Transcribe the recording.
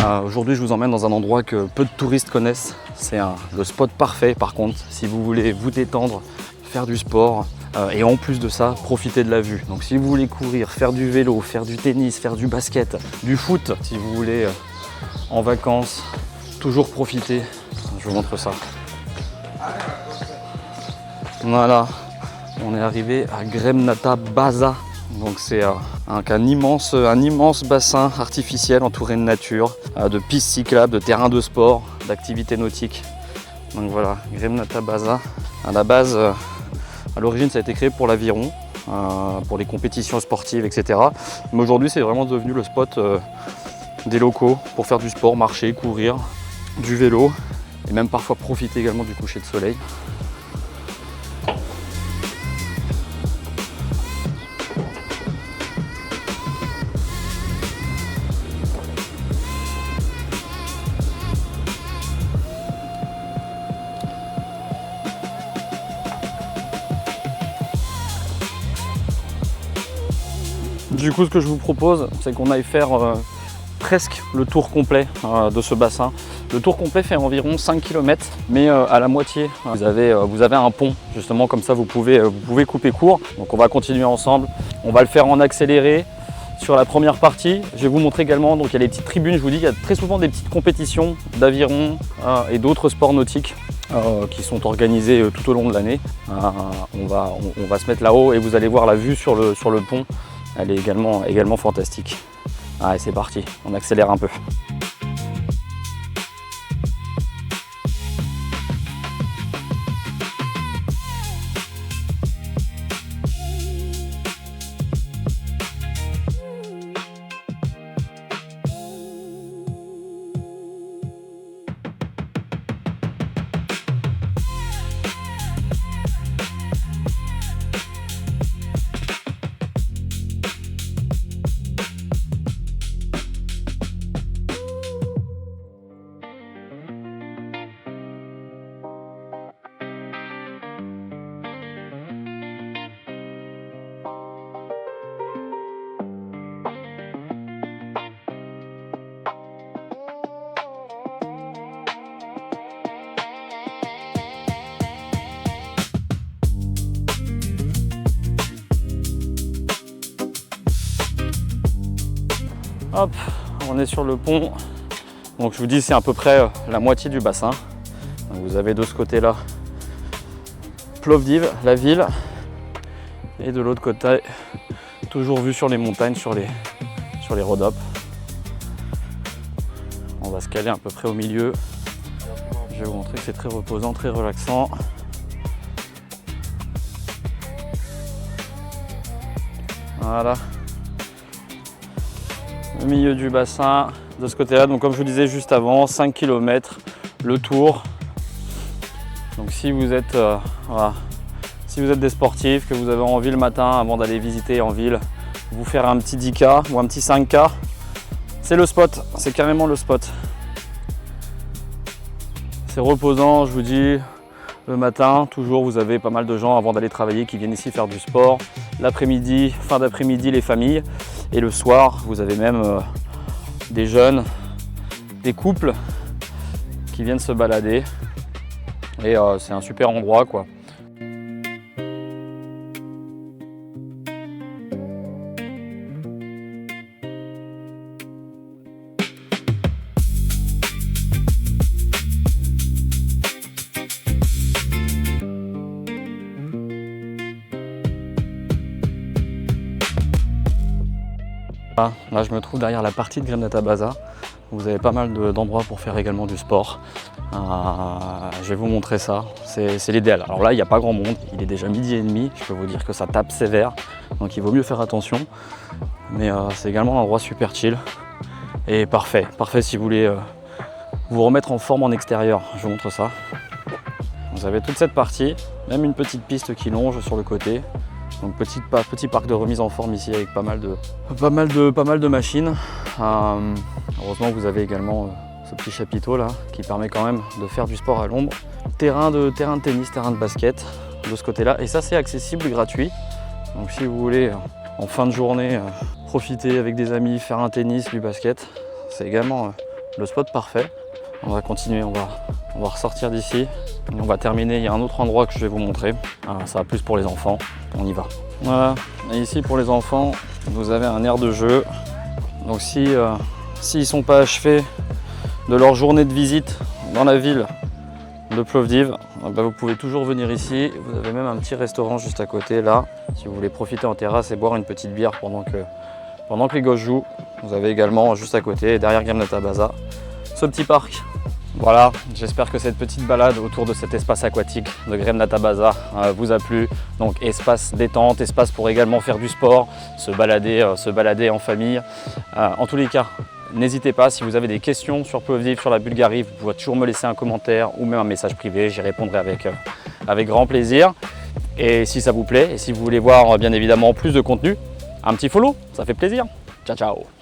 Aujourd'hui, je vous emmène dans un endroit que peu de touristes connaissent. C'est le spot parfait par contre, si vous voulez vous détendre, faire du sport et en plus de ça, profiter de la vue. Donc si vous voulez courir, faire du vélo, faire du tennis, faire du basket, du foot, si vous voulez en vacances, toujours profiter. Je vous montre ça. Voilà, on est arrivé à Gremnata Baza. Donc c'est un immense bassin artificiel entouré de nature, de pistes cyclables, de terrains de sport, d'activités nautiques. Donc voilà, Gremnata Baza. À la base, à l'origine, ça a été créé pour l'aviron, pour les compétitions sportives, etc. Mais aujourd'hui, c'est vraiment devenu le spot des locaux pour faire du sport, marcher, courir, du vélo et même parfois profiter également du coucher de soleil. Du coup, ce que je vous propose, c'est qu'on aille faire presque le tour complet de ce bassin. Le tour complet fait environ 5 km, mais à la moitié, vous avez un pont, justement, comme ça vous pouvez couper court. Donc on va continuer ensemble, on va le faire en accéléré. Sur la première partie, je vais vous montrer également, donc il y a les petites tribunes, je vous dis, il y a très souvent des petites compétitions d'aviron et d'autres sports nautiques qui sont organisées tout au long de l'année. On va se mettre là-haut et vous allez voir la vue sur le pont. Elle est également fantastique. Allez, c'est parti, on accélère un peu. Hop, on est sur le pont. Donc je vous dis, c'est à peu près la moitié du bassin. Donc vous avez de ce côté-là Plovdiv, la ville, et de l'autre côté, toujours vue sur les montagnes, sur les Rhodope. On va se caler à peu près au milieu. Je vais vous montrer que c'est très reposant, très relaxant. Voilà. Au milieu du bassin, de ce côté-là. Donc comme je vous disais juste avant, 5 km, le tour. Donc si vous êtes des sportifs, que vous avez envie le matin, avant d'aller visiter en ville, vous faire un petit 10K ou un petit 5K, c'est le spot, c'est carrément le spot. C'est reposant, je vous dis, le matin, toujours, vous avez pas mal de gens avant d'aller travailler qui viennent ici faire du sport. L'après-midi, fin d'après-midi, les familles. Et le soir, vous avez même des jeunes, des couples qui viennent se balader. Et c'est un super endroit, quoi. Là, je me trouve derrière la partie de Gremnata Baza. Vous avez pas mal d'endroits pour faire également du sport. Je vais vous montrer ça, c'est l'idéal. Alors là, il n'y a pas grand monde, il est déjà 12h30. Je peux vous dire que ça tape sévère, donc il vaut mieux faire attention. Mais c'est également un endroit super chill et parfait si vous voulez vous remettre en forme en extérieur. Je vous montre ça. Vous avez toute cette partie, même une petite piste qui longe sur le côté. Donc petit parc de remise en forme ici avec pas mal de machines. Heureusement vous avez également ce petit chapiteau là qui permet quand même de faire du sport à l'ombre. Terrain de tennis, terrain de basket de ce côté là, et ça c'est accessible, gratuit. Donc si vous voulez en fin de journée profiter avec des amis, faire un tennis, du basket, c'est également le spot parfait. On va continuer, on va ressortir d'ici. Et on va terminer, il y a un autre endroit que je vais vous montrer. Ça va plus pour les enfants, on y va. Voilà, et ici pour les enfants, vous avez un aire de jeu. Donc s'ils ne sont pas achevés de leur journée de visite dans la ville de Plovdiv, vous pouvez toujours venir ici. Vous avez même un petit restaurant juste à côté là. Si vous voulez profiter en terrasse et boire une petite bière pendant que les gosses jouent. Vous avez également juste à côté, derrière Gremnata Baza, ce petit parc. Voilà, j'espère que cette petite balade autour de cet espace aquatique de Gremnata Baza vous a plu. Donc espace détente, espace pour également faire du sport, se balader en famille. En tous les cas, n'hésitez pas, si vous avez des questions sur Plovdiv, sur la Bulgarie, vous pouvez toujours me laisser un commentaire ou même un message privé, j'y répondrai avec grand plaisir. Et si ça vous plaît, et si vous voulez voir bien évidemment plus de contenu, un petit follow, ça fait plaisir. Ciao, ciao!